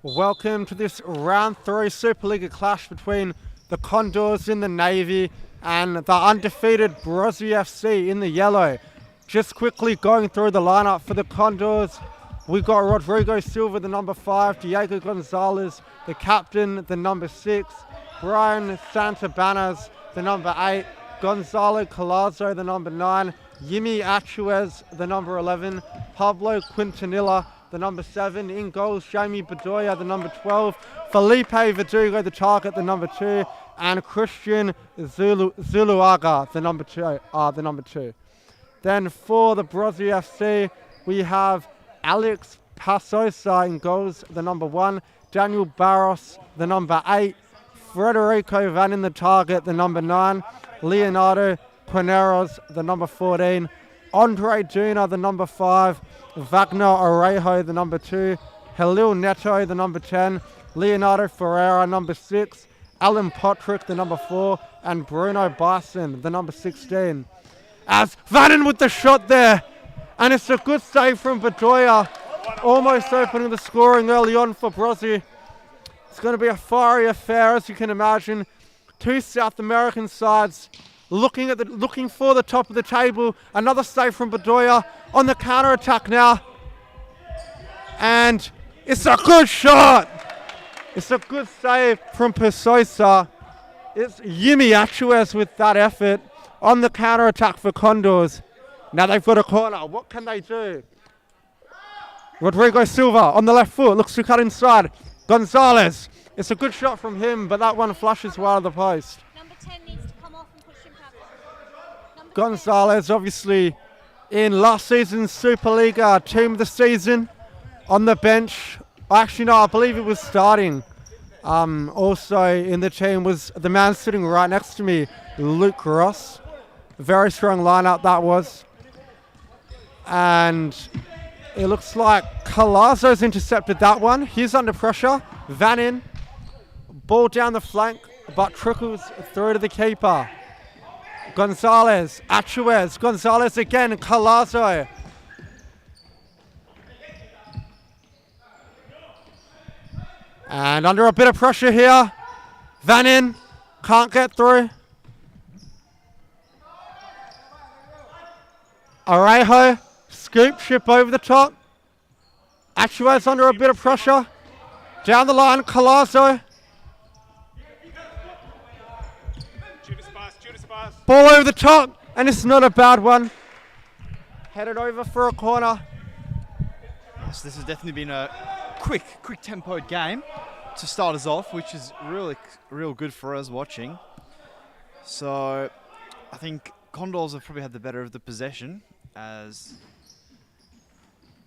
Welcome to this round 3 Supa-Liga clash between the Condors in the navy and the undefeated Brozzy FC in the yellow. Just quickly going through the lineup for the Condors, we got Rodrigo Silva, the number 5, Diego Gonzalez, the captain, the number 6, Brian Santabanas, the number 8, Gonzalo Colazo, the number 9, Yimi Achuez, the number 11, Pablo Quintanilla, the number 7, in goals, Jamie Bedoya, the number 12, Felipe Verdugo, the target, the number 2, and Christian Zuluaga, the number 2. Then for the Brozzy FC, we have Alex Pasosa in goals, the number 1, Daniel Barros, the number 8, Federico Van in the target, the number 9, Leonardo Quineros, the number 14, Andre Duna, the number 5, Wagner Orejo, the number 2, Halil Neto, the number 10, Leonardo Ferreira, number 6, Alan Potrick, the number 4, and Bruno Bison, the number 16. As Vannon with the shot there, and it's a good save from Bedoya, almost opening the scoring early on for Brozzy. It's going to be a fiery affair, as you can imagine. Two South American sides looking for the top of the table. Another save from Bedoya on the counter attack now, and it's a good shot. It's a good save from Pasosa. It's Yimi Achuez with that effort on the counter attack for Condors. Now they've got a corner. What can they do? Rodrigo Silva on the left foot looks to cut inside. Gonzalez. It's a good shot from him, but that one flushes wide of the post. Number 10 needs to come off and push him back. Gonzalez, obviously in last season's Supa-Liga team of the season, on the bench. Actually, no, I believe it was starting. Also in the team was the man sitting right next to me, Luke Ross. Very strong lineup that was. And it looks like Colazo's intercepted that one. He's under pressure. Van in. Ball down the flank, but trickles through to the keeper. Gonzalez, Achuez, Gonzalez again, Colazo. And under a bit of pressure here. Van in, can't get through. Orejo, scoop, chip over the top. Achuez under a bit of pressure. Down the line, Colazo. Ball over the top, and it's not a bad one. Headed over for a corner. Yes, this has definitely been a quick tempoed game to start us off, which is real good for us watching. So I think Condors have probably had the better of the possession, as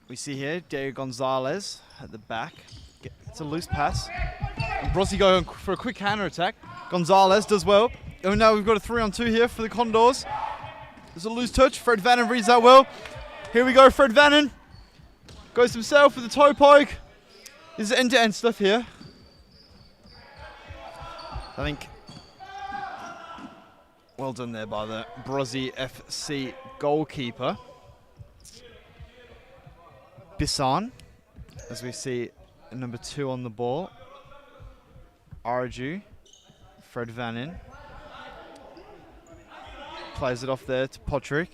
we see here. Diego Gonzalez at the back. It's a loose pass. And Brozzy going for a quick counter attack. Gonzalez does well. Oh no, we've got a 3-on-2 here for the Condors. There's a loose touch. Fred Vannon reads that well. Here we go, Fred Vannon. Goes himself with the toe poke. This is end-to-end stuff here. I think well done there by the Brozzy FC goalkeeper. Bissan, as we see number 2 on the ball. Arju, Fred Vannon. Plays it off there to Potrick.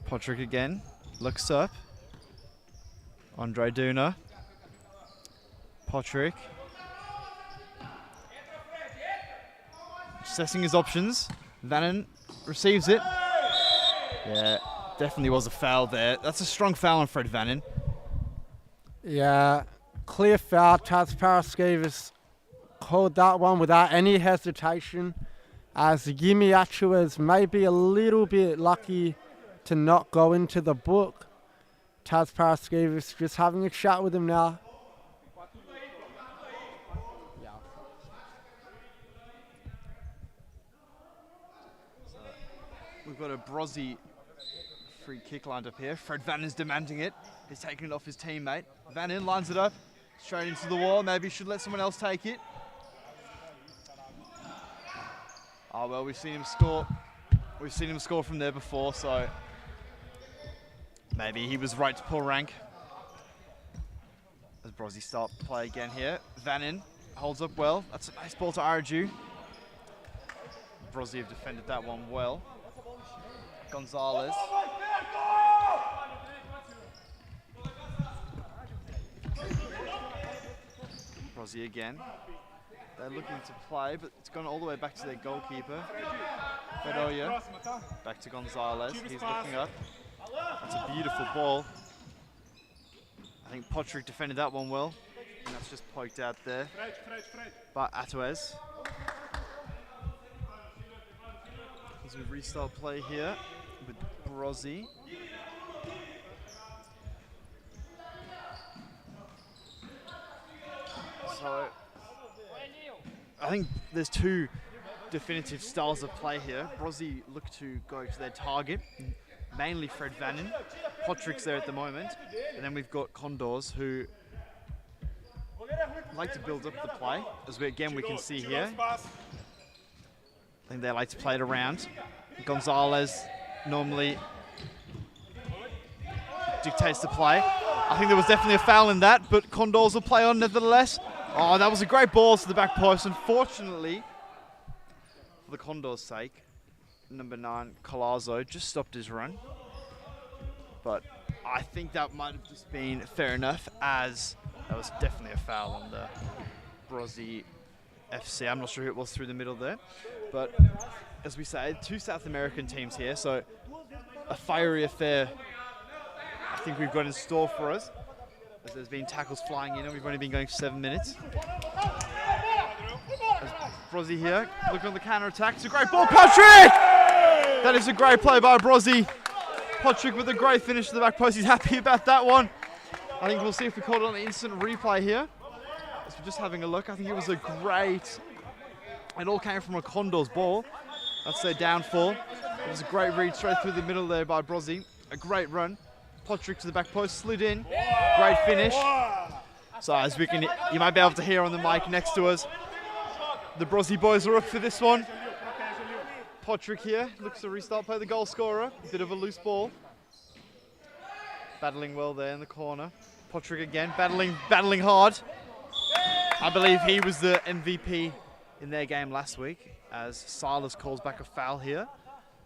Potrick again, looks up. Andre Duna. Potrick. Assessing his options. Vannon receives it. Yeah, definitely was a foul there. That's a strong foul on Fred Vannon. Yeah, clear foul. Taz Paraskevas called that one without any hesitation, as Yimi Achuez may be a little bit lucky to not go into the book. Taz Paraskevas just having a chat with him now. We've got a Brozzy free kick lined up here. Fred Vannon's demanding it. He's taking it off his teammate. Vannon lines it up straight into the wall. Maybe he should let someone else take it. Oh well, we've seen him score. We've seen him score from there before, so maybe he was right to pull rank. Brozzy start play again here. Vannin holds up well. That's a nice ball to Arju. Brozzy have defended that one well. Gonzalez. Brozzy again. They're looking to play, but it's gone all the way back to their goalkeeper. Bedoya. Back to Gonzalez. He's looking up. That's a beautiful ball. I think Potrick defended that one well. And that's just poked out there by Atuez. As we restart play here with Brozzy. So I think there's two definitive styles of play here. Brozzy look to go to their target, mainly Fred Vannin. Potrick's there at the moment. And then we've got Condors who like to build up the play, as we can see here. I think they like to play it around. Gonzalez normally dictates the play. I think there was definitely a foul in that, but Condors will play on nevertheless. Oh, that was a great ball to the back post. Unfortunately, for the Condors' sake, number 9, Colazo, just stopped his run. But I think that might have just been fair enough, as that was definitely a foul on the Brozzy FC. I'm not sure who it was through the middle there. But as we say, 2 South American teams here, so a fiery affair I think we've got in store for us, as there's been tackles flying in and we've only been going for 7 minutes. As Brozzy here, looking on the counter-attack. It's a great ball, Patrick! That is a great play by Brozzy. Patrick with a great finish to the back post. He's happy about that one. I think we'll see if we caught it on the instant replay here. As we're just having a look, I think it was a great... It all came from a Condors ball. That's their downfall. It was a great read straight through the middle there by Brozzy. A great run. Patrick to the back post, slid in. Great finish. So as we can, you might be able to hear on the mic next to us, the Brozzy boys are up for this one. Patrick here looks to restart play, the goal scorer. A bit of a loose ball. Battling well there in the corner. Patrick again, battling hard. I believe he was the MVP in their game last week, as Silas calls back a foul here.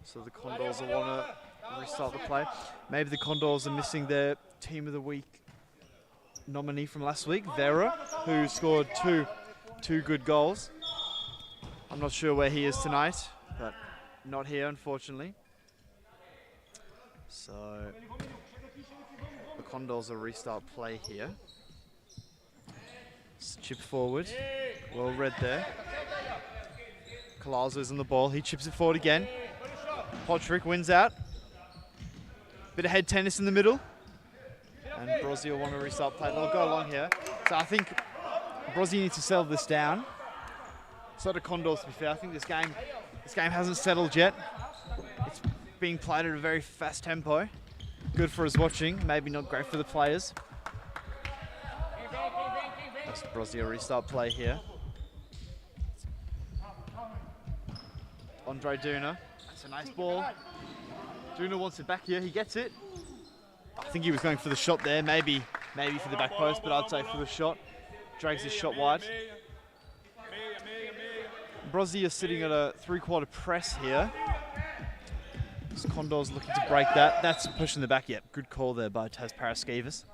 So the Condors will want to restart the play. Maybe the Condors are missing their Team of the Week nominee from last week, Vera, who scored two good goals. I'm not sure where he is tonight, but not here, unfortunately. So the Condors will restart play here. Chip forward, well read there. Colazo's on the ball, he chips it forward again. Patrick wins out. Bit of head tennis in the middle. And Brozzy will want to restart play. They'll go along here. So I think Brozzy needs to settle this down. So do Condors, to be fair. I think this game hasn't settled yet. It's being played at a very fast tempo. Good for us watching, maybe not great for the players. That's Brozzy will restart play here. Andre Duna. That's a nice ball. Duna wants it back here. He gets it. I think he was going for the shot there. Maybe for the back post, but I'd say for the shot. Drags his shot wide. Brozzy is sitting at a 3/4 press here. Condors looking to break that. That's pushing the back. Yep, good call there by Taz Paraskevas.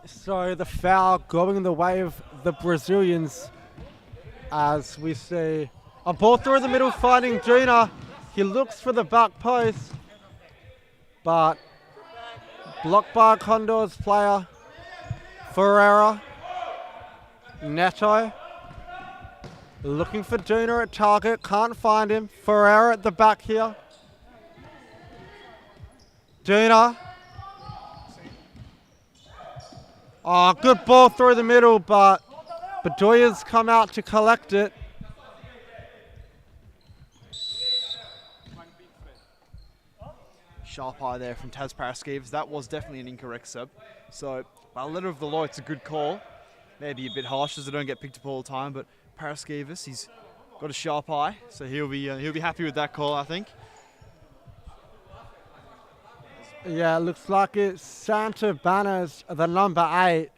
So the foul going the way of the Brazilians, as we see a ball through the middle finding Gina. He looks for the back post, but blocked by a Condors player. Ferreira. Neto. Looking for Gina at target, can't find him. Ferreira at the back here. Gina. Oh, good ball through the middle, but Bedoya's come out to collect it. Sharp eye there from Taz Paraskevas. That was definitely an incorrect sub. So, by letter of the law, it's a good call. Maybe a bit harsh as they don't get picked up all the time, but Paraskevas, he's got a sharp eye, so he'll be happy with that call, I think. As Yeah, it looks like it's Santa Banners, the number 8,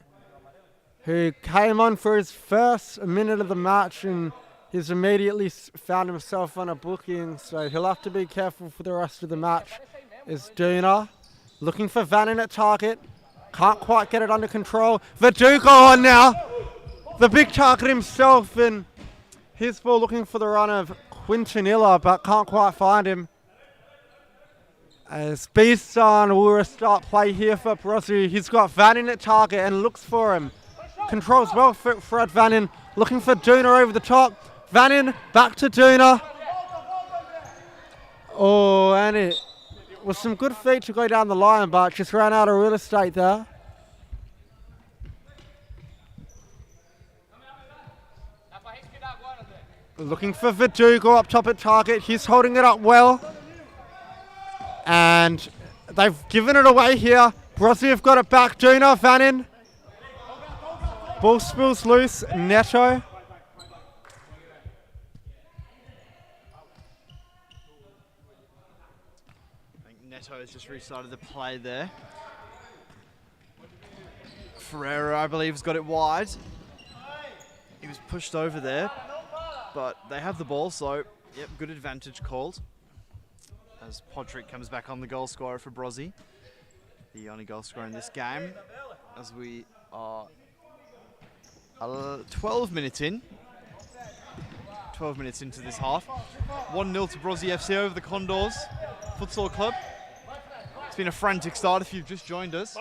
who came on for his first minute of the match and he's immediately found himself on a booking, so he'll have to be careful for the rest of the match. Is Duna looking for Vannon at target. Can't quite get it under control. Verdugo on now. The big target himself, and his ball looking for the run of Quintanilla, but can't quite find him. As Beaston will restart play here for Brozzy. He's got Vannon at target and looks for him. Controls well for Fred Vannon, looking for Duna over the top. Vannon back to Duna. Oh, and it was some good feet to go down the line, but just ran out of real estate there. Looking for Verdugo up top at target. He's holding it up well. And they've given it away here. Brozzy have got it back. Duna, Vannon. Ball spills loose. Neto. I think Neto has just restarted the play there. Ferreira, I believe, has got it wide. He was pushed over there, but they have the ball, so yep, good advantage called. As Podrick comes back on the goal scorer for Brozzy. The only goal scorer in this game, as we are 12 minutes in. 12 minutes into this half. 1-0 to Brozzy FC over the Condors Futsal Club. It's been a frantic start if you've just joined us.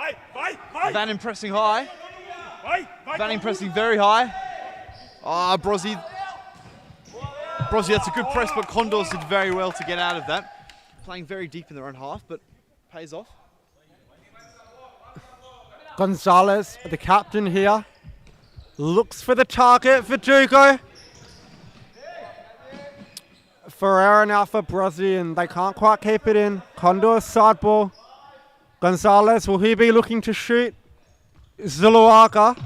Vannon pressing high. Vannon pressing very high. Brozzy, that's a good press, but Condors did very well to get out of that. Playing very deep in their own half, but pays off. Gonzalez, the captain here, looks for the target. Verdugo. Ferreira now for Brozzy, and they can't quite keep it in. Condors side ball. Gonzalez, will he be looking to shoot? Zuluaga.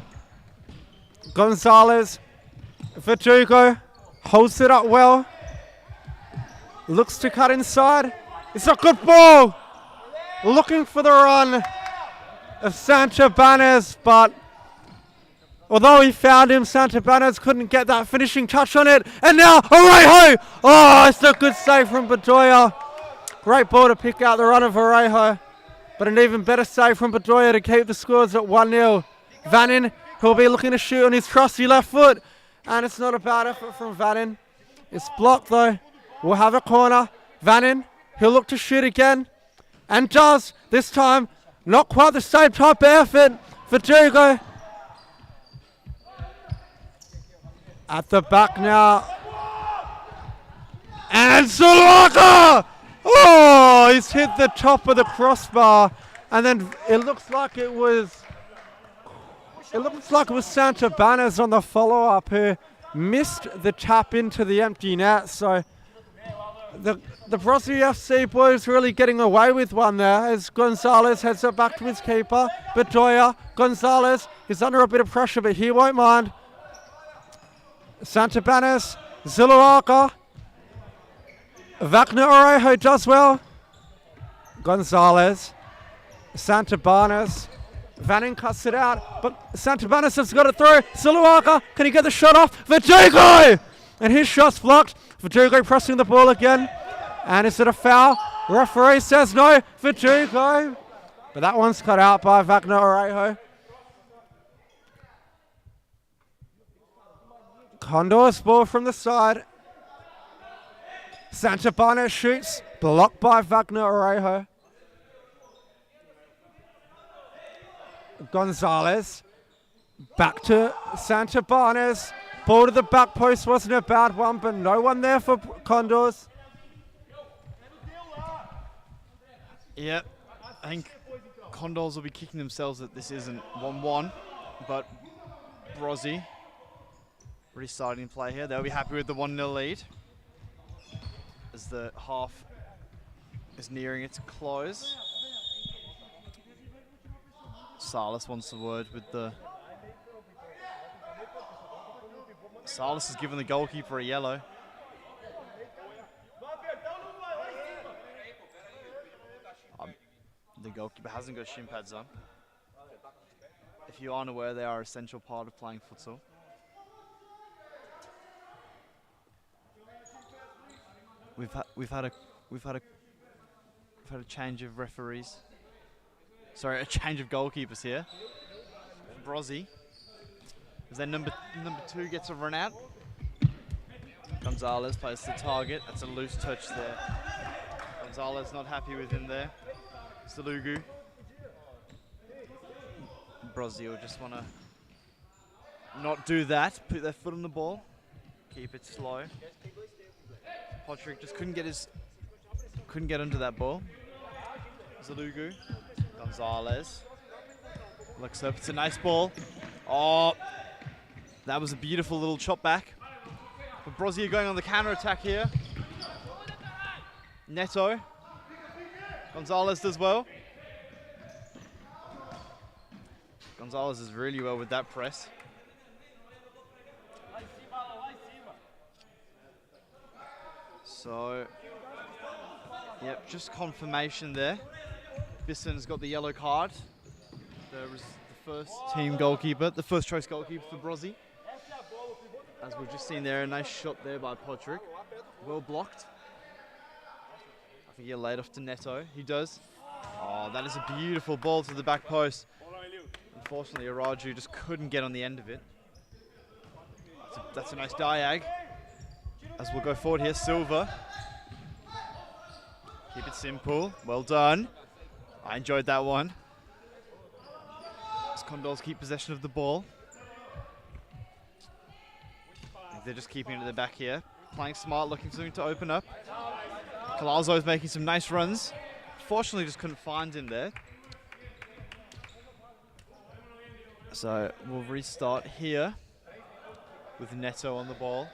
Gonzalez. Verdugo holds it up well. Looks to cut inside. It's a good ball. Looking for the run of Santa Banners, but although he found him, Santa Banners couldn't get that finishing touch on it. And now, Orejo! Oh, it's a good save from Bedoya. Great ball to pick out the run of Orejo. But an even better save from Bedoya to keep the scores at 1-0. Vannon, who'll be looking to shoot on his trusty left foot. And it's not a bad effort from Vannon. It's blocked though. We'll have a corner. Vannon, he'll look to shoot again. And does. This time, not quite the same type of effort. Verdugo. At the back now. And Zuluaga! Oh, he's hit the top of the crossbar. And then it looks like it was Santa Banners on the follow-up who missed the tap into the empty net. So the Brozzy FC boys really getting away with one there as Gonzalez heads it back to his keeper. Bedoya, Gonzalez is under a bit of pressure, but he won't mind. Santa Banners, Zuluaga. Wagner Orejo does well. Gonzalez, Santa Banners. Vannon cuts it out, but Santa Banners has got it through. Zuluaga, can he get the shot off? Verdugo! And his shot's blocked. Verdugo pressing the ball again. And is it a foul? Referee says no. Verdugo. But that one's cut out by Wagner Orejo. Condors ball from the side. Santa Banners shoots. Blocked by Wagner Orejo. Gonzalez. Back to Santa Banners. Ball to the back post wasn't a bad one, but no one there for Condors. Yeah, I think Condors will be kicking themselves that this isn't 1-1, but Brozzy restarting play here. They'll be happy with the 1-0 lead as the half is nearing its close. Salas wants the word with the... Salas has given the goalkeeper a yellow. The goalkeeper hasn't got shin pads on. If you aren't aware, they are an essential part of playing futsal. We've had a change of referees. Sorry, a change of goalkeepers here. Brozzy. As then number 2 gets a run out. Gonzalez plays the target. That's a loose touch there. Gonzalez not happy with him there. Salugu. Brozzy will just want to not do that. Put their foot on the ball. Keep it slow. Potrick just couldn't get under that ball. Zalugu. Gonzalez. Looks up. It's a nice ball. Oh, that was a beautiful little chop back. But Brozzy are going on the counter attack here. Neto. Gonzalez does well. Gonzalez is really well with that press. So, yep, just confirmation there. Bisson's got the yellow card. There was the first team goalkeeper, the first choice goalkeeper for Brozzy. As we've just seen there, a nice shot there by Potrick. Well blocked. I think he'll lay it off to Neto. He does. Oh, that is a beautiful ball to the back post. Unfortunately, Araju just couldn't get on the end of it. That's a nice diag. As we'll go forward here, Silva. Keep it simple. Well done. I enjoyed that one. As Condors keep possession of the ball. I think they're just keeping it at the back here. Playing smart, looking for something to open up. Colalzo is making some nice runs. Fortunately, just couldn't find him there. So we'll restart here with Neto on the ball.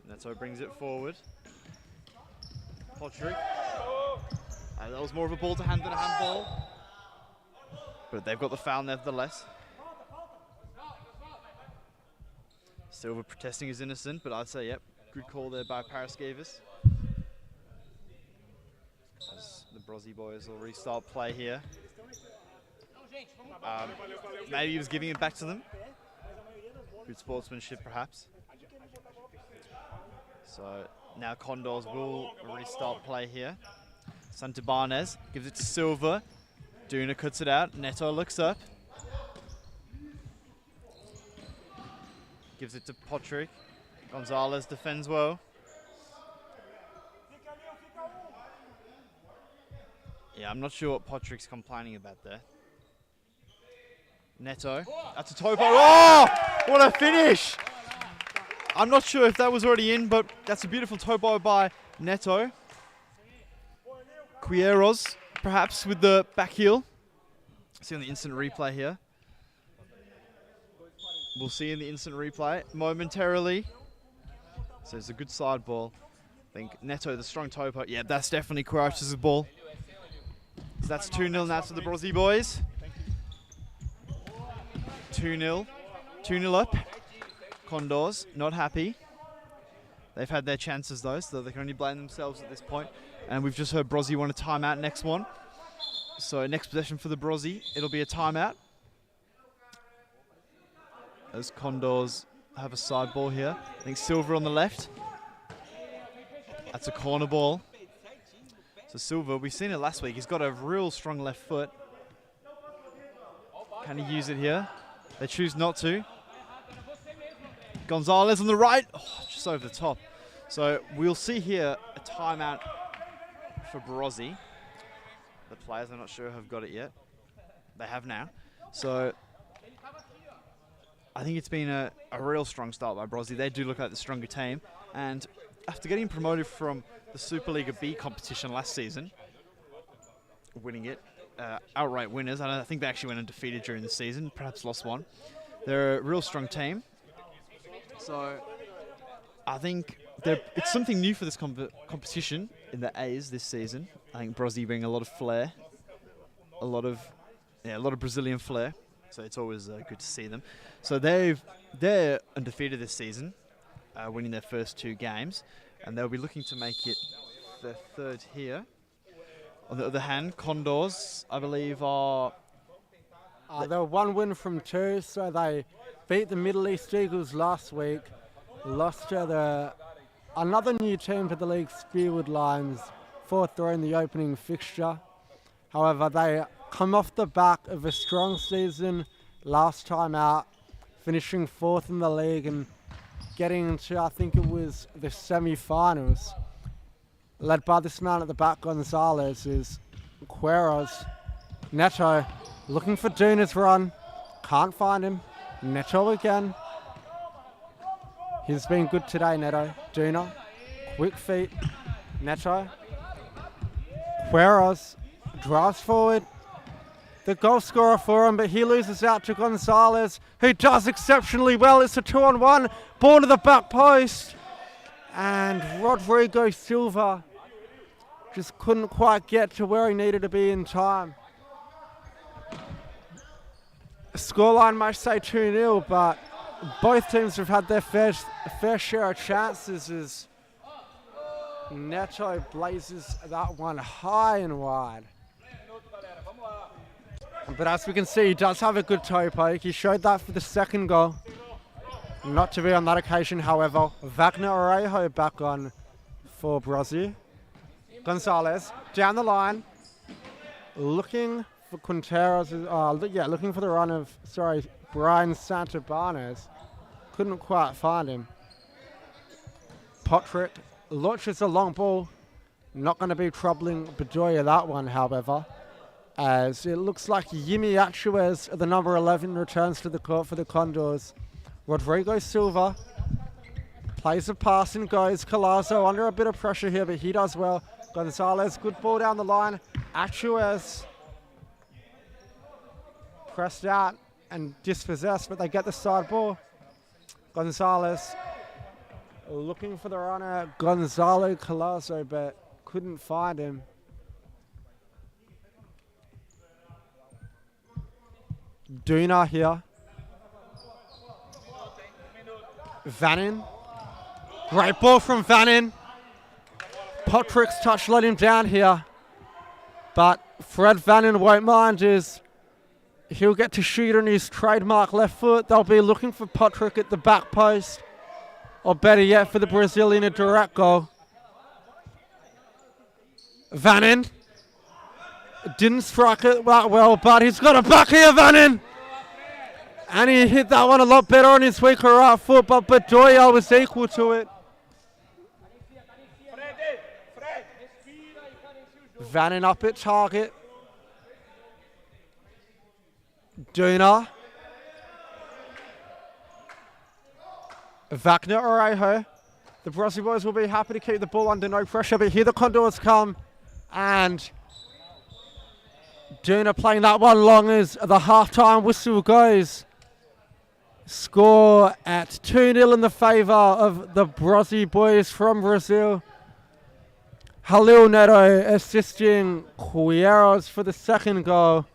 Neto brings it forward. Potrick. That was more of a ball to hand than a handball. But they've got the foul nevertheless. Silva protesting is innocent, but I'd say, yep, good call there by Paraskevas. As the Brozzy boys will restart play here. Maybe he was giving it back to them. Good sportsmanship, perhaps. So now Condors will restart play here. Santibanez gives it to Silva. Duna cuts it out. Neto looks up. Gives it to Potrick. Gonzalez defends well. Yeah, I'm not sure what Potrick's complaining about there. Neto. That's a topo. Oh! What a finish! I'm not sure if that was already in, but that's a beautiful topo by Neto. Quieros, perhaps, with the back heel. See on the instant replay here. We'll see in the instant replay momentarily. So it's a good side ball. I think Neto, the strong topo. Yeah, that's definitely Quieros' ball. So that's 2-0 now to the Brozzy boys. 2-0. 2-0 up. Condors, not happy. They've had their chances though, so they can only blame themselves at this point. And we've just heard Brozzy want a timeout next one. So next possession for the Brozzy, it'll be a timeout. As Condors have a side ball here. I think Silva on the left. That's a corner ball. So Silva, we've seen it last week. He's got a real strong left foot. Can he use it here? They choose not to. Gonzalez on the right. Oh, just over the top. So we'll see here a timeout for Brozzy. The players, I'm not sure, have got it yet. They have now. So I think it's been a real strong start by Brozzy. They do look like the stronger team. And after getting promoted from the Supa-Liga B competition last season, winning it, outright winners. I think they actually went undefeated during the season, perhaps lost one. They're a real strong team. So I think it's something new for this competition in the A's this season. I think Brozzy bring a lot of flair, a lot of Brazilian flair. So it's always good to see them. So they're undefeated this season, winning their first 2 games, and they'll be looking to make it their third here. On the other hand, Condors, I believe, are They were 1 win from 2, so they beat the Middle East Eagles last week, lost to another new team to the league, Spearwood Lions, 4-3 in the opening fixture. However, they come off the back of a strong season last time out, finishing 4th in the league and getting into, I think it was the semi-finals. Led by this man at the back, Gonzalez, is Queros. Neto looking for Duna's run. Can't find him. Neto again. He's been good today, Neto. Duna. Quick feet. Neto. Queros drives forward. The goal scorer for him, but he loses out to Gonzalez, who does exceptionally well. It's a 2-on-1. Ball to the back post. And Rodrigo Silva just couldn't quite get to where he needed to be in time. The scoreline might say 2-0, but both teams have had their fair share of chances as Neto blazes that one high and wide. But as we can see, he does have a good toe poke. He showed that for the second goal. Not to be on that occasion, however. Wagner Orejo back on for Brozzy. Gonzalez down the line, looking for Quinteros. Looking for the run of, Brian Santabanes. Couldn't quite find him. Potrick launches a long ball. Not going to be troubling Bedoya that one, however, as it looks like Yimi Achuez, the number 11, returns to the court for the Condors. Rodrigo Silva plays a pass and goes. Colazo under a bit of pressure here, but he does well. Gonzalez, good ball down the line. Achuez pressed out and dispossessed, but they get the side ball. Gonzalez looking for the runner, Gonzalo Colazo, but couldn't find him. Duna here. Vannin. Great ball from Vannin. Potrick's touch let him down here. But Fred Vannin won't mind as he'll get to shoot on his trademark left foot. They'll be looking for Potrick at the back post. Or better yet, for the Brazilian, a direct goal. Vannin didn't strike it that well, but he's got a back here, Vannin. And he hit that one a lot better on his weaker right foot, but Bedoya was equal to it. Vannin up at target. Duna. Wagner Orejo. The Brozzy boys will be happy to keep the ball under no pressure, but here the Condors come. And Duna playing that one long as the halftime whistle goes. Score at 2-0 in the favour of the Brozzy boys from Brazil. Halil Neto assisting Quieros for the second goal.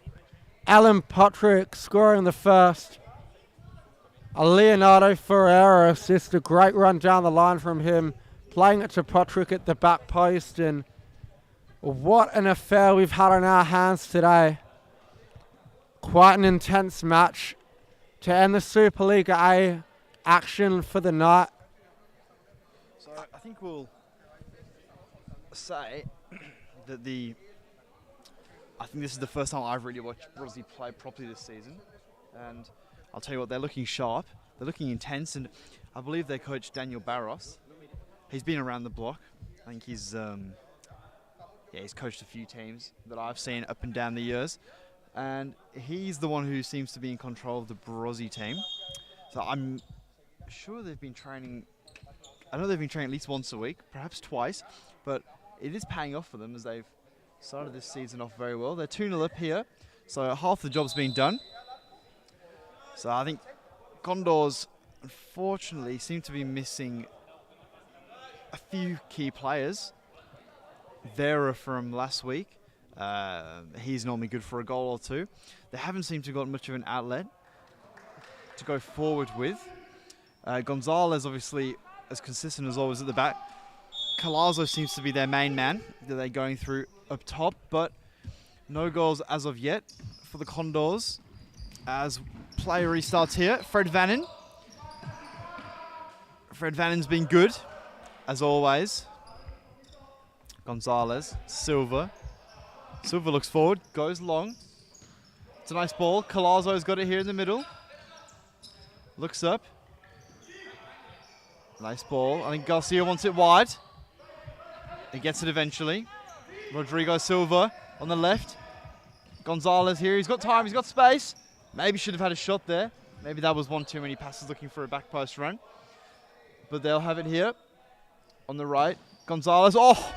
Alan Potrick scoring the first. A Leonardo Ferreira assist, a great run down the line from him, playing it to Potrick at the back post. And what an affair we've had on our hands today. Quite an intense match to end the Supa-Liga A action for the night. So I think we'll say that I think this is the first time I've really watched Brozzy play properly this season, and I'll tell you what, they're looking sharp, they're looking intense, and I believe their coach Daniel Barros, he's been around the block. I think he's coached a few teams that I've seen up and down the years, and he's the one who seems to be in control of the Brozzy team. So I'm sure they've been training. I know they've been training at least once a week, perhaps twice, but it is paying off for them as they've started this season off very well. They're 2-0 up here, so half the job's been done. So I think Condors, unfortunately, seem to be missing a few key players. Vera from last week, he's normally good for a goal or two. They haven't seemed to have got much of an outlet to go forward with. Gonzalez, obviously, as consistent as always at the back. Colazo seems to be their main man that they're going through up top, but no goals as of yet for the Condors as play restarts here. Fred Vannon. Fred Vannon's been good, as always. Gonzalez, Silva. Silva looks forward, goes long. It's a nice ball. Colazo's got it here in the middle. Looks up. Nice ball. I think Garcia wants it wide. He gets it eventually. Rodrigo Silva on the left. Gonzalez here. He's got time. He's got space. Maybe should have had a shot there. Maybe that was one too many passes looking for a back post run. But they'll have it here on the right. Gonzalez. Oh,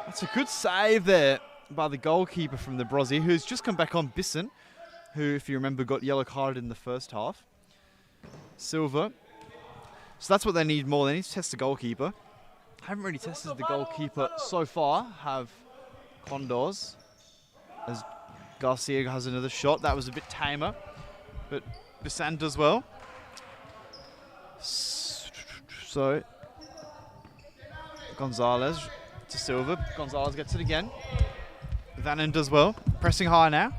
that's a good save there by the goalkeeper from the Brozzy, who's just come back on, Bisson, who, if you remember, got yellow carded in the first half. Silva. So that's what they need more. They need to test the goalkeeper. Haven't really tested the goalkeeper so far, have Condors. As Garcia has another shot. That was a bit tamer, but Bisson does well. So, Gonzalez to Silva. Gonzalez gets it again. Vannon does well. Pressing high now.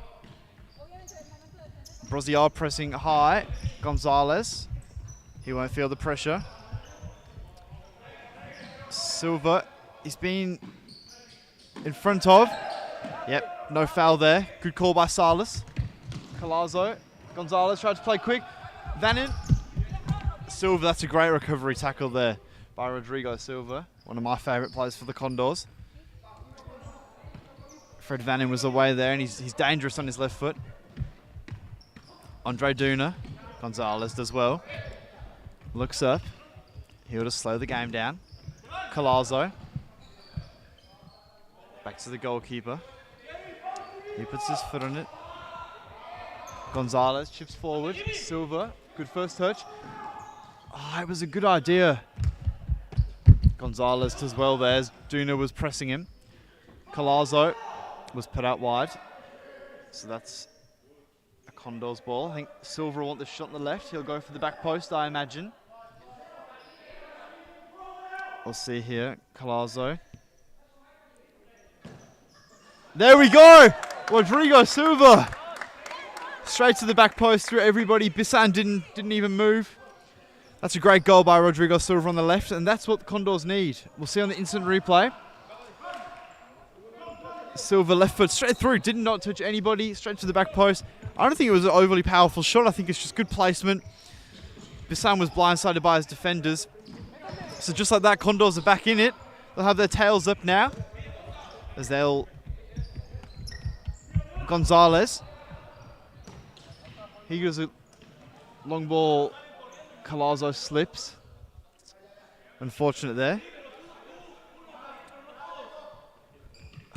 Brozzy are pressing high. Gonzalez. He won't feel the pressure. Silva. He's been in front of. Yep, no foul there. Good call by Salas. Colazo. Gonzalez tried to play quick. Vannon. Silva, that's a great recovery tackle there by Rodrigo Silva. One of my favourite players for the Condors. Fred Vannon was away there and he's dangerous on his left foot. Andre Duna. Gonzalez does well. Looks up. He'll just slow the game down. Colazo. Back to the goalkeeper. He puts his foot on it. Gonzalez chips forward. Silva, good first touch. Oh, it was a good idea. Gonzalez does well there as Duna was pressing him. Colazo was put out wide. So that's a Condors ball. I think Silva will want the shot on the left. He'll go for the back post, I imagine. We'll see here. Colazo. There we go! Rodrigo Silva! Straight to the back post through everybody. Bisson didn't even move. That's a great goal by Rodrigo Silva on the left, and that's what the Condors need. We'll see on the instant replay. Silva left foot straight through, did not touch anybody, straight to the back post. I don't think it was an overly powerful shot. I think it's just good placement. Bisson was blindsided by his defenders. So just like that, Condors are back in it. They'll have their tails up now. As they'll... Gonzalez. He goes a long ball. Colazo slips. Unfortunate there.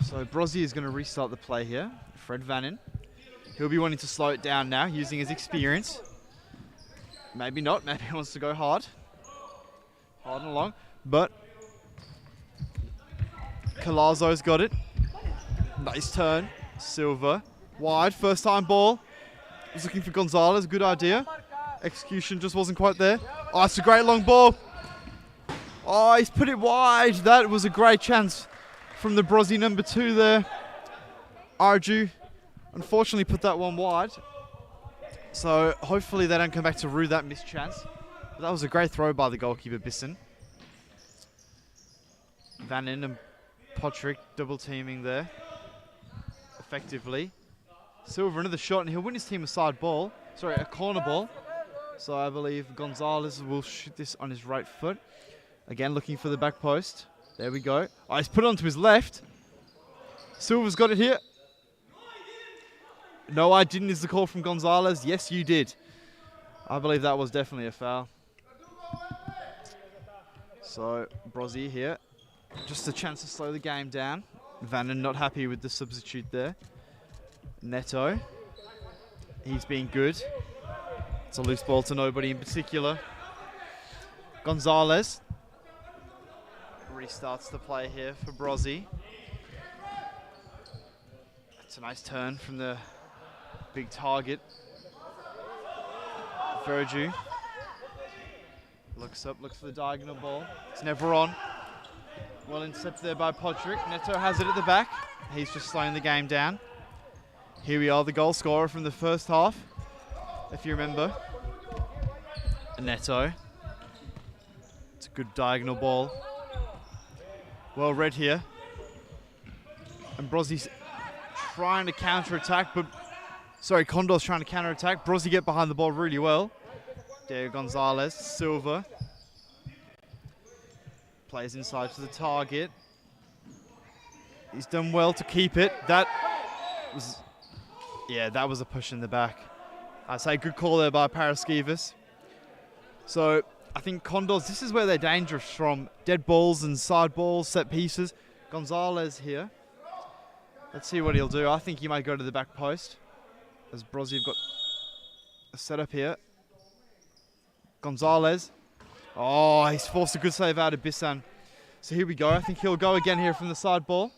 So Brozzy is going to restart the play here. Fred Vannon. He'll be wanting to slow it down now, using his experience. Maybe not. Maybe he wants to go hard. Hard and long. But Colazo's got it. Nice turn. Silva. Wide. First time ball. Was looking for Gonzalez. Good idea. Execution just wasn't quite there. Oh, it's a great long ball. Oh, he's put it wide. That was a great chance from the Brozzy number 2 there. Arju unfortunately put that one wide. So hopefully they don't come back to rue that missed chance. But that was a great throw by the goalkeeper, Bisson. Vannon and Potrick double teaming there. Effectively. Silva another shot and he'll win his team a side ball. Sorry, a corner ball. So I believe Gonzalez will shoot this on his right foot. Again, looking for the back post. There we go. Oh, he's put it onto his left. Silva's got it here. No, I didn't is the call from Gonzalez. Yes, you did. I believe that was definitely a foul. So, Brozzy here. Just a chance to slow the game down. Vannon not happy with the substitute there. Neto. He's been good. It's a loose ball to nobody in particular. Gonzalez. Restarts the play here for Brozzy. It's a nice turn from the big target. Verju. Looks up, looks for the diagonal ball. It's never on. Well intercepted there by Podrick. Neto has it at the back. He's just slowing the game down. Here we are, the goal scorer from the first half, if you remember. Neto. It's a good diagonal ball. Well read here. And Brozzy's trying to counter-attack, but... Sorry, Condors trying to counter-attack. Brozzy get behind the ball really well. Diego Gonzalez, Silva. Plays inside to the target. He's done well to keep it. That was a push in the back. I'd say good call there by Paraskevas. So I think Condors, this is where they're dangerous from. Dead balls and side balls, set pieces. Gonzalez here. Let's see what he'll do. I think he might go to the back post. As Brozzy have got a setup here. Gonzalez. Oh, he's forced a good save out of Bissan. So here we go. I think he'll go again here from the side ball.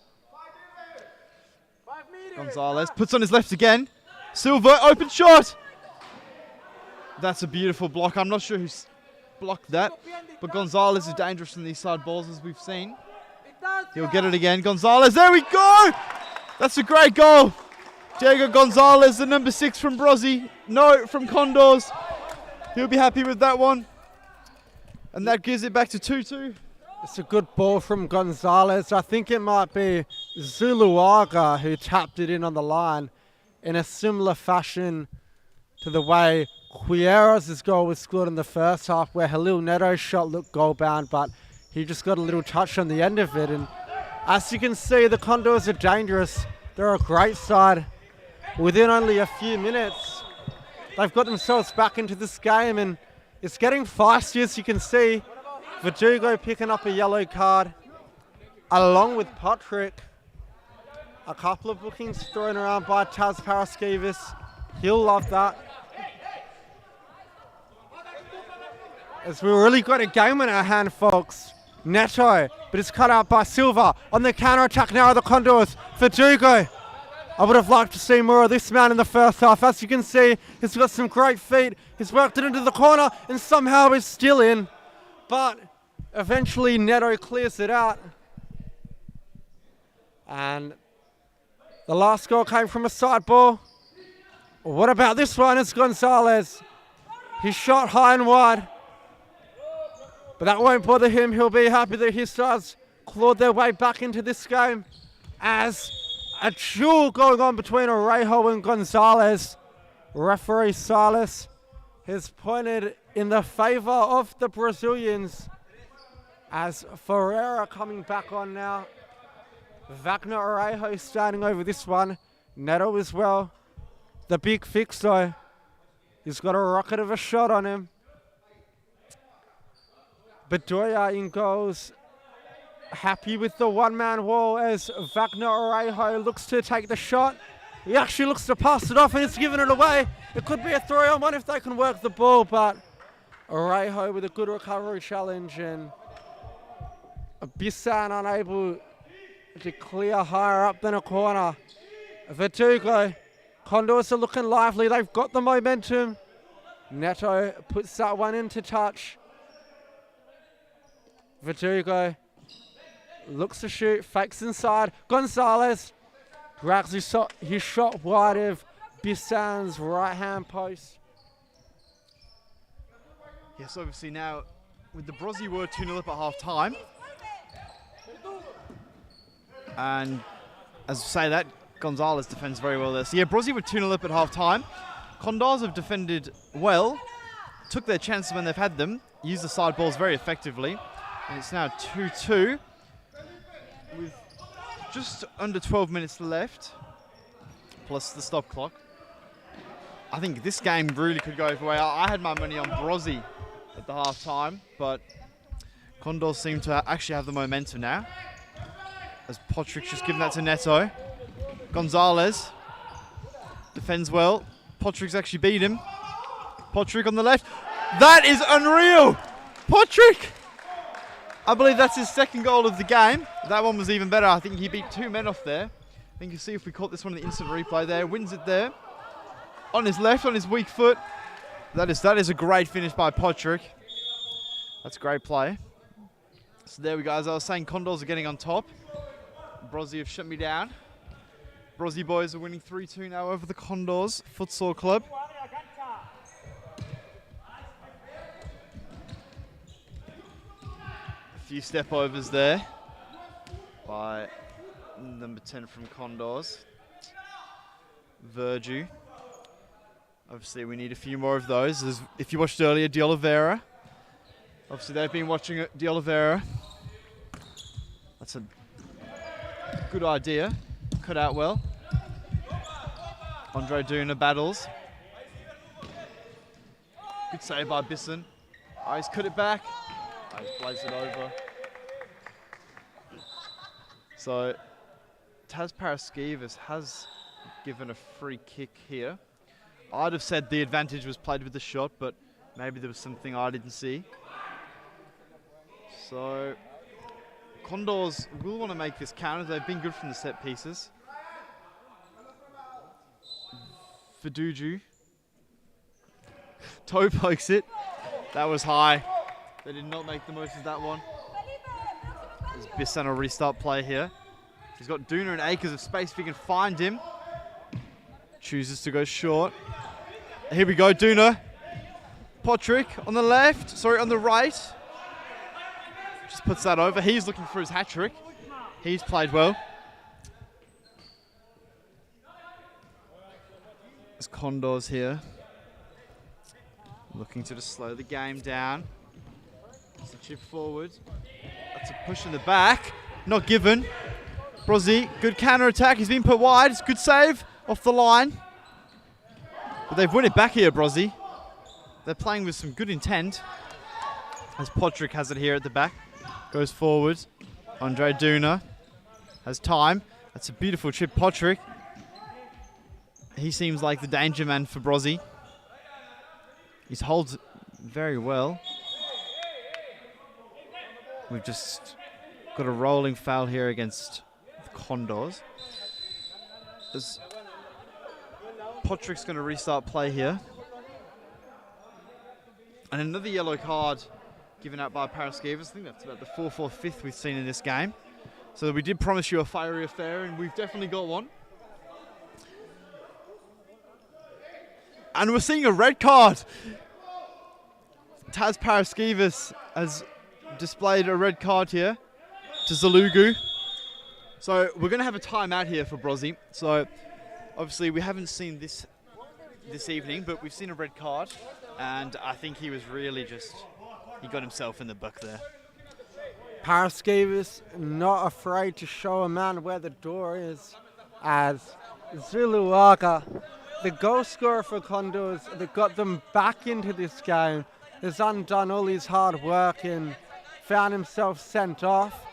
Gonzalez puts on his left again. Silva, open shot. That's a beautiful block. I'm not sure who's blocked that. But Gonzalez is dangerous in these side balls, as we've seen. He'll get it again. Gonzalez, there we go. That's a great goal. Diego Gonzalez, the number 6 from Brozzy. No, from Condors. He'll be happy with that one. And that gives it back to 2-2. It's a good ball from Gonzalez. I think it might be Zuluaga who tapped it in on the line in a similar fashion to the way Quieros' goal was scored in the first half, where Halil Neto's shot looked goal-bound, but he just got a little touch on the end of it. And as you can see, the Condors are dangerous. They're a great side. Within only a few minutes, they've got themselves back into this game, and it's getting feisty, as you can see. Verdugo picking up a yellow card, along with Patrick. A couple of bookings thrown around by Taz Paraskevas. He'll love that. As we really got a game in our hand, folks. Neto, but it's cut out by Silva. On the counter-attack now of the Condors. Verdugo. I would have liked to see more of this man in the first half. As you can see, he's got some great feet. He's worked it into the corner and somehow is still in. But eventually Neto clears it out. And the last goal came from a side ball. What about this one? It's Gonzalez. He shot high and wide. But that won't bother him. He'll be happy that his sides clawed their way back into this game. As a duel going on between Orejo and Gonzalez. Referee Salas has pointed in the favour of the Brazilians, as Ferreira coming back on now. Wagner Orejo standing over this one. Neto as well. The big fix though. He's got a rocket of a shot on him. Bedoya in goals. Happy with the one-man wall as Wagner Orejo looks to take the shot. He actually looks to pass it off and it's given it away. It could be a 3-on-1 if they can work the ball, but Orejo with a good recovery challenge, and Bissan unable to clear higher up than a corner. Verdugo. Condors are looking lively. They've got the momentum. Neto puts that one into touch. Verdugo looks to shoot, fakes inside. Gonzalez drags his shot wide of Bissan's right-hand post. Yes, obviously now, with the Brozzy were 2-0 up at half-time. And as I say that, Gonzalez defends very well there. So yeah, Brozzy were 2-0 up at half-time. Condors have defended well, took their chances when they've had them, used the side balls very effectively. And it's now 2-2 with just under 12 minutes left, plus the stop clock. I think this game really could go either way. I had my money on Brozzy at the half-time, but Condors seem to actually have the momentum now, as Patrick's just given that to Neto. Gonzalez defends well. Patrick's actually beat him. Patrick on the left. That is unreal! Patrick! I believe that's his second goal of the game. That one was even better. I think he beat 2 men off there. I think you see if we caught this one in the instant replay there. Wins it there. On his left, on his weak foot. That is a great finish by Patrick. That's a great play. So there we go. As I was saying, Condors are getting on top. Brozzy have shut me down. Brozzy boys are winning 3-2 now over the Condors Futsal Club. A few step overs there by number 10 from Condors, Virgil. Obviously, we need a few more of those. If you watched earlier, De Oliveira. Obviously, they've been watching it. De Oliveira. That's a good idea. Cut out well. Andre Duna battles. Good save by Bisson. Oh, he's cut it back. Oh, he's blazed it over. So, Taz Paraskevas has given a free kick here. I'd have said the advantage was played with the shot, but maybe there was something I didn't see. So, Condors will want to make this counter. They've been good from the set pieces. Faduju. Toe pokes it. That was high. They did not make the most of that one. As Bissan will restart play here. He's got Duna and acres of space if he can find him. Chooses to go short. Here we go, Duna. Potrick on the left, sorry, on the right. Just puts that over. He's looking for his hat trick. He's played well. There's Condors here. Looking to just slow the game down. It's a chip forward. That's a push in the back. Not given. Brozzy, good counter attack. He's been put wide. It's a good save off the line. But they've won it back here, Brozzy. They're playing with some good intent. As Potrick has it here at the back. Goes forward. Andre Duna has time. That's a beautiful chip, Potrick. He seems like the danger man for Brozzy. He holds very well. We've just got a rolling foul here against the Condors. As Potrick's going to restart play here. And another yellow card given out by Paraskevas. I think that's about the 4th or 5th we've seen in this game. So we did promise you a fiery affair, and we've definitely got one. And we're seeing a red card. Taz Paraskevas has displayed a red card here to Zalugu. So we're going to have a timeout here for Brozzy. So obviously we haven't seen this evening, but we've seen a red card. And I think he was really he got himself in the buck there. Paraskevas not afraid to show a man where the door is, as Zuluaga, the goal scorer for Condors, that got them back into this game, has undone all his hard work and found himself sent off.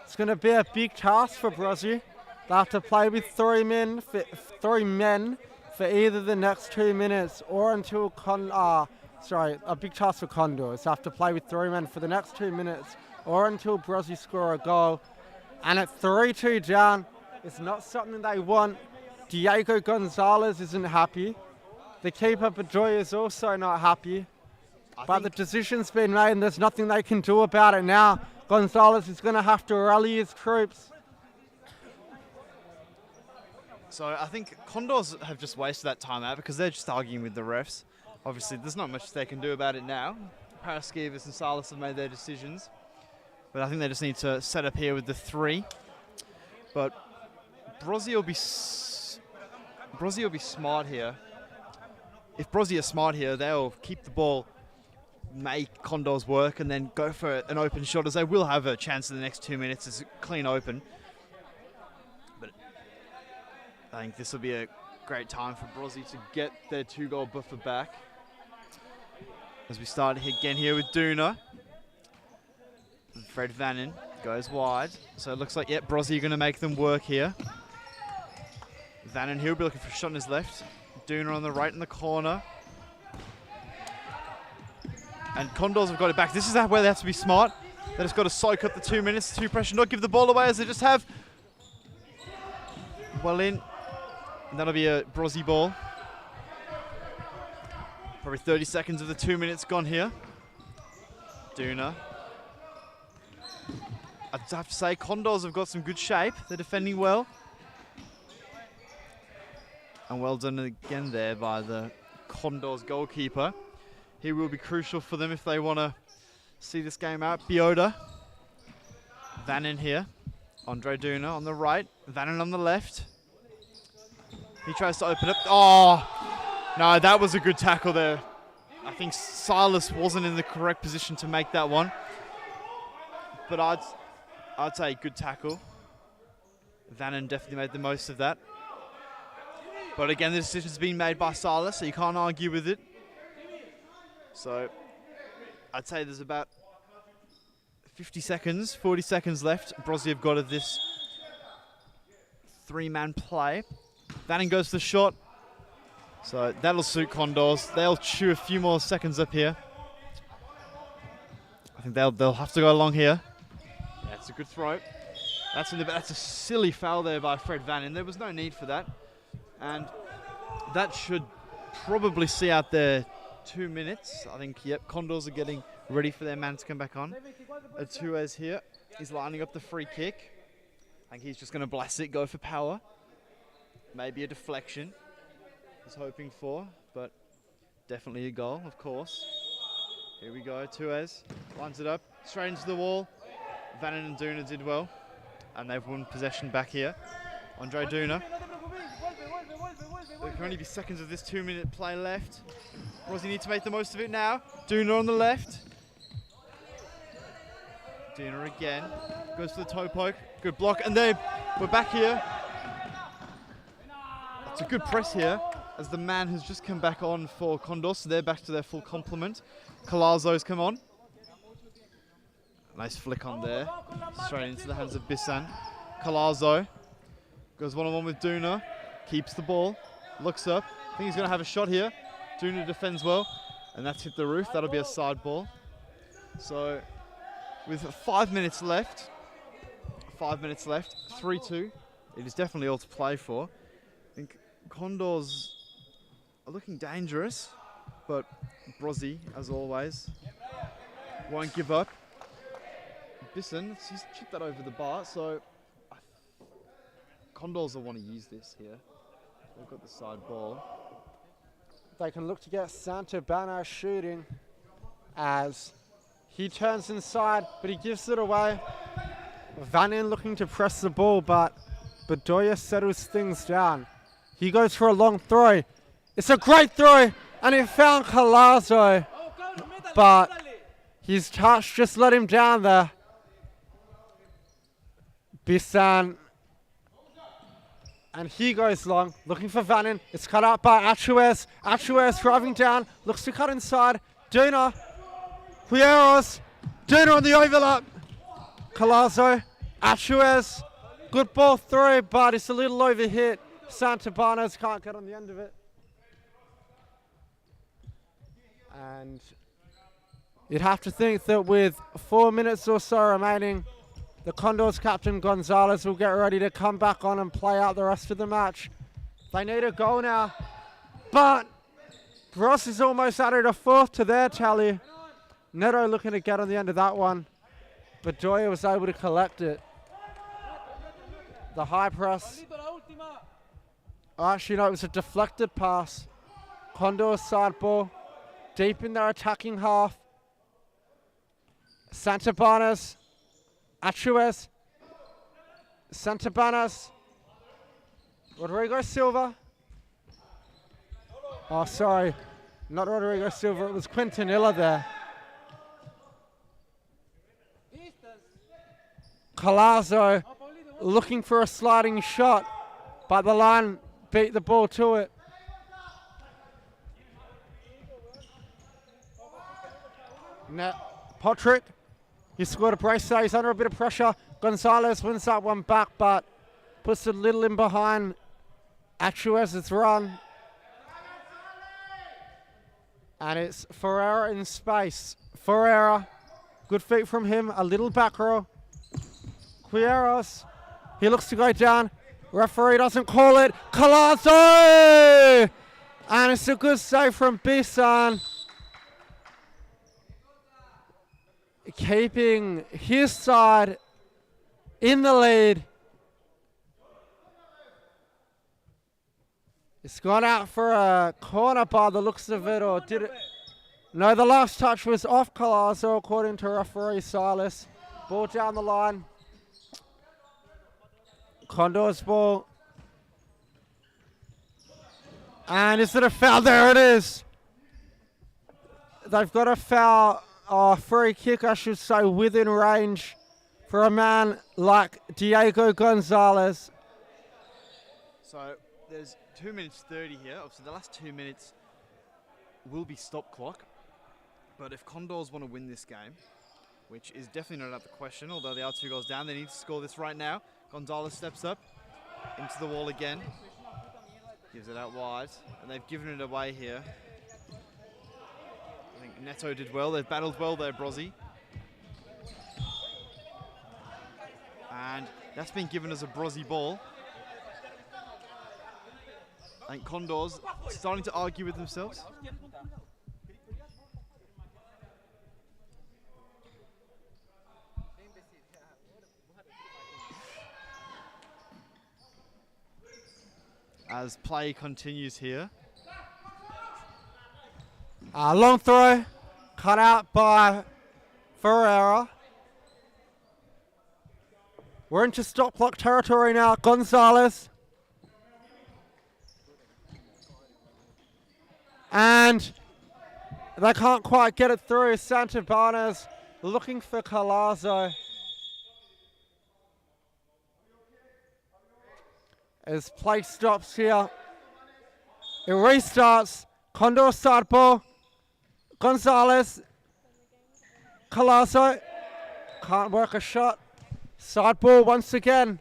It's going to be a big task for Brozzy. They have to play with three men for either the next 2 minutes or until a big task for Condors. They have to play with 3 men for the next 2 minutes or until Brozzy score a goal. And at 3-2 down, it's not something they want. Diego Gonzalez isn't happy. The keeper, Bedoya, is also not happy. But the decision's been made and there's nothing they can do about it now. Gonzalez is going to have to rally his troops. So I think Condors have just wasted that time out because they're just arguing with the refs. Obviously, there's not much they can do about it now. Paraskevas and Salas have made their decisions. But I think they just need to set up here with the 3. But Brozzy will be smart here. If Brozzy are smart here, they'll keep the ball, make Condors work, and then go for an open shot, as they will have a chance in the next 2 minutes. It's a clean open. But I think this will be a great time for Brozzy to get their 2-goal buffer back. As we start again here with Duna. Fred Vannon goes wide. So it looks like, Brozzy are going to make them work here. Vannon, he'll be looking for a shot on his left. Duna on the right in the corner. And Condors have got it back. This is where they have to be smart. They just got to soak up the 2 minutes, 2 pressure, not give the ball away as they just have. Well in. And that'll be a Brozzy ball. Probably 30 seconds of the 2 minutes gone here. Duna. I'd have to say Condors have got some good shape. They're defending well. And well done again there by the Condors goalkeeper. He will be crucial for them if they want to see this game out. Biota. Vannin here. Andre Duna on the right. Vannin on the left. He tries to open up. Oh, no, that was a good tackle there. I think Silas wasn't in the correct position to make that one. But I'd say good tackle. Vannin definitely made the most of that. But again, the decision's been made by Silas, so you can't argue with it. So I'd say there's about 40 seconds left. Brozzy have got of this 3-man play. Vannin goes to the shot. So that'll suit Condors. They'll chew a few more seconds up here. I think they'll have to go along here. That's a good throw. That's a silly foul there by Fred Vannin. There was no need for that. And that should probably see out their 2 minutes. I think, yep, Condors are getting ready for their man to come back on. Atuez here. He's lining up the free kick. I think he's just going to blast it, go for power. Maybe a deflection. He's hoping for, but definitely a goal, of course. Here we go, Atuez lines it up, straight into the wall. Vannin and Duna did well, and they've won possession back here. Andre Duna. There can only be seconds of this 2-minute play left. Brozzy need to make the most of it now. Duna on the left. Duna again. Goes for the toe poke. Good block. And then we're back here. It's a good press here as the man has just come back on for Condors. So they're back to their full complement. Colazo's come on. Nice flick on there. Straight into the hands of Bissan. Colazo goes one-on-one with Duna. Keeps the ball. Looks up. I think he's going to have a shot here. Duna defends well. And that's hit the roof. That'll be a side ball. So with 5 minutes left. 5 minutes left. 3-2. It is definitely all to play for. I think Condors are looking dangerous. But Brozzy, as always, won't give up. Bissan, he's chipped that over the bar. So Condors will want to use this here. They've got the side ball. They can look to get Santabana shooting as he turns inside, but he gives it away. Vannin looking to press the ball, but Bedoya settles things down. He goes for a long throw. It's a great throw, and it found Colazo, but his touch just let him down there. Bissan. And he goes long, looking for Vannin. It's cut out by Atuez. Atuez driving down, looks to cut inside. Duna. Hueros. Duna on the overlap. Colazo. Atuez. Good ball through, but it's a little overhit. Santabanas can't get on the end of it. And you'd have to think that with 4 minutes or so remaining, the Condors captain Gonzalez will get ready to come back on and play out the rest of the match. They need a goal now, but Gross is almost added a fourth to their tally. Neto looking to get on the end of that one, but Doya was able to collect it. The high press. Actually, no, it was a deflected pass. Condors side ball, deep in their attacking half. Santabanas. Atuez, Santabanas, Rodrigo Silva. Oh, sorry, not Rodrigo Silva, it was Quintanilla there. Colazo looking for a sliding shot, but the line beat the ball to it. Patrick. He scored a brace there. He's under a bit of pressure. Gonzalez wins that one back, but puts a little in behind Atuez's run. And it's Ferreira in space. Ferreira, good feet from him. A little back row. Quieros, he looks to go down. Referee doesn't call it. Colazo! And it's a good save from Bissan. Keeping his side in the lead. It's gone out for a corner by the looks of it, or did it? No, the last touch was off Colazo, according to referee Silas. Ball down the line. Condors ball. And is it a foul? There it is. They've got a foul, or free kick, I should say, within range for a man like Diego Gonzalez. So there's 2 minutes 30 here. Obviously, the last 2 minutes will be stop clock. But if Condors want to win this game, which is definitely not out the question, although they are 2 goals down, they need to score this right now. Gonzalez steps up into the wall again. Gives it out wide, and they've given it away here. I think Neto did well. They've battled well there, Brozzy. And that's been given as a Brozzy ball. I think Condors starting to argue with themselves. As play continues here. Long throw, cut out by Ferreira. We're into stop clock territory now. Gonzalez. And they can't quite get it through. Santabanez looking for Colazo. As play stops here, it restarts. Condor side ball. Gonzalez. Colazo. Can't work a shot. Side ball once again.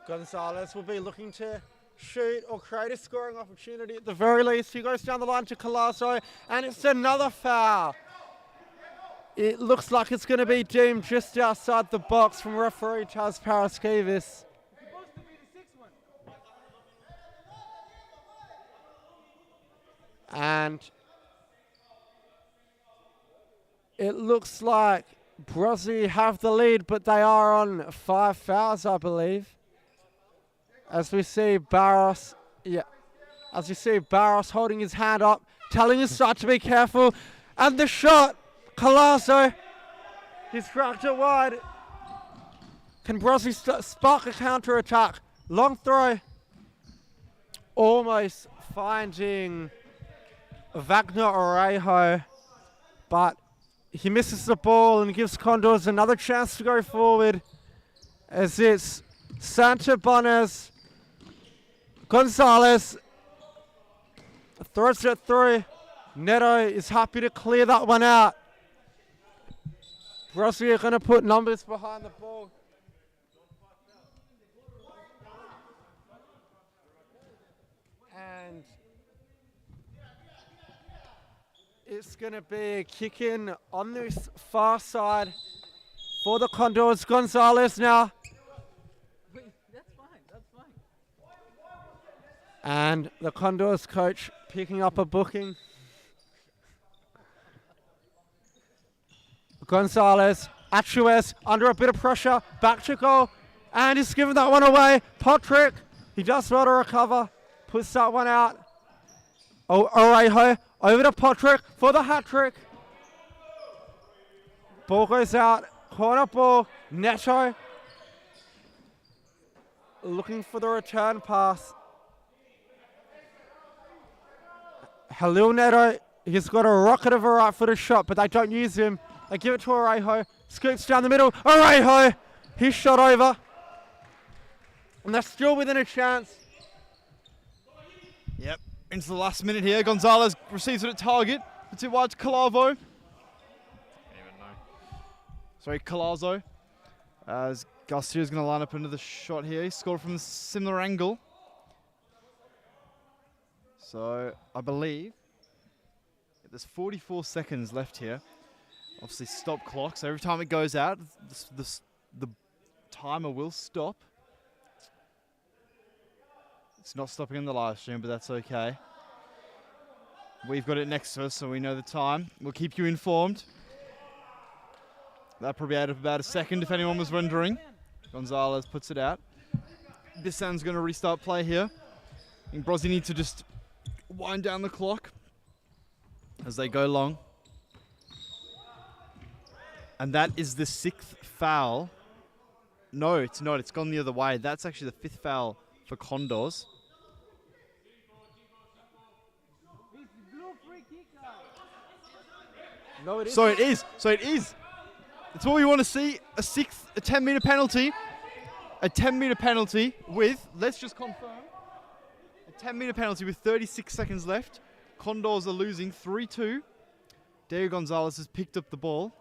Gonzalez will be looking to shoot or create a scoring opportunity at the very least. He goes down the line to Colazo, and it's another foul. It looks like it's going to be deemed just outside the box from referee Taz Paraskevas. And it looks like Brozzy have the lead, but they are on 5 fouls, I believe. As we see Barros holding his hand up, telling his side to be careful. And the shot, Colazo, he's cracked it wide. Can Brozzy spark a counter-attack? Long throw, almost finding Wagner Orejo, but he misses the ball and gives Condors another chance to go forward, as it's Santabanez. Gonzalez throws it through. Neto is happy to clear that one out. Brozzy are going to put numbers behind the ball. And it's going to be a kick in on this far side for the Condors. Gonzalez now. And the Condors coach picking up a booking. Gonzalez, Achuez under a bit of pressure, back to goal, and he's given that one away. Patrick, he does well to recover, puts that one out. Orejo over to Patrick for the hat trick. Ball goes out, corner ball, Neto looking for the return pass. Halil Neto, he's got a rocket of a right-footed shot, but they don't use him. They give it to Orejo, scoops down the middle. Orejo, he's shot over. And they're still within a chance. Yep, into the last minute here. Gonzalez receives it at target. Puts it wide to Colazo. Colazo. As Garcia's going to line up another shot here. He scored from a similar angle. So I believe there's 44 seconds left here. Obviously stop clock, so every time it goes out, the timer will stop. It's not stopping in the live stream, but that's okay. We've got it next to us, so we know the time. We'll keep you informed. That probably out of about a second, if anyone was wondering. Gonzalez puts it out. Bissan's going to restart play here. I think Brozzy need to just wind down the clock as they go long. And that is the 6th foul. No, it's not. It's gone the other way. That's actually the 5th foul for Condors. No, it is. So it is. So it is. It's what we want to see. A 10-meter penalty. A 10-meter penalty with, let's just confirm, a 10-meter penalty with 36 seconds left. Condors are losing 3-2. Diego Gonzalez has picked up the ball.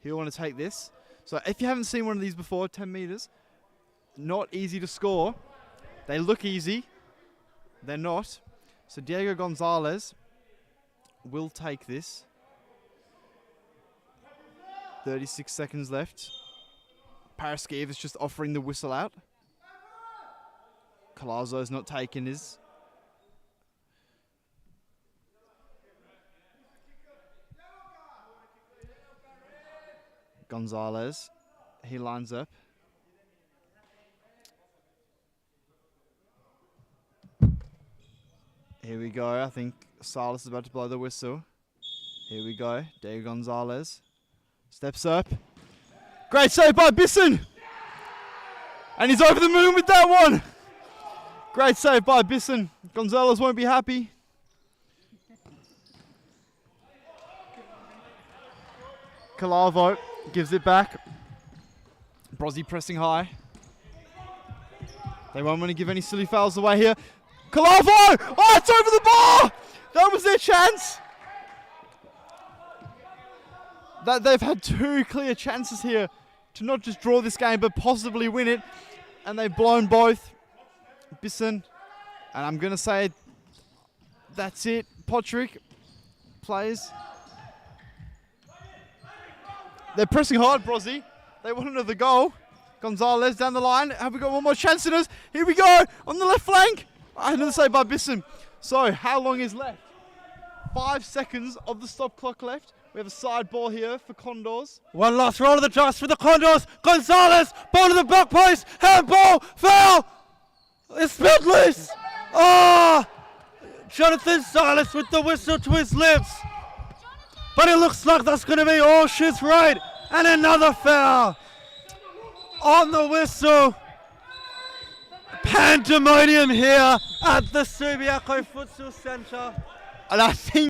He'll want to take this. So if you haven't seen one of these before, 10 meters, not easy to score. They look easy. They're not. So Diego Gonzalez will take this. 36 seconds left. Paraskiv is just offering the whistle out. Colarzo's not taking his. Gonzalez, he lines up. Here we go. I think Silas is about to blow the whistle. Here we go. Diego Gonzalez steps up. Great save by Bisson. And he's over the moon with that one. Great save by Bisson. Gonzalez won't be happy. Calavo gives it back. Brozzy pressing high. They won't want to give any silly fouls away here. Calavo! Oh, it's over the bar! That was their chance. That they've had 2 clear chances here to not just draw this game, but possibly win it. And they've blown both. Bisson. And I'm going to say that's it. Potrick plays. They're pressing hard, Brozzy. They want another goal. Gonzalez down the line. Have we got one more chance in us? Here we go. On the left flank. Another save by Bisson. So, how long is left? 5 seconds of the stop clock left. We have a side ball here for Condors. One last roll of the dice for the Condors. Gonzalez, ball to the back post. Handball, foul. It's spilled loose. Oh, Jonathan Silas with the whistle to his lips. But it looks like that's going to be all shoots right. And another foul. On the whistle. Pandemonium here at the Subiaco Futsal Centre. And I think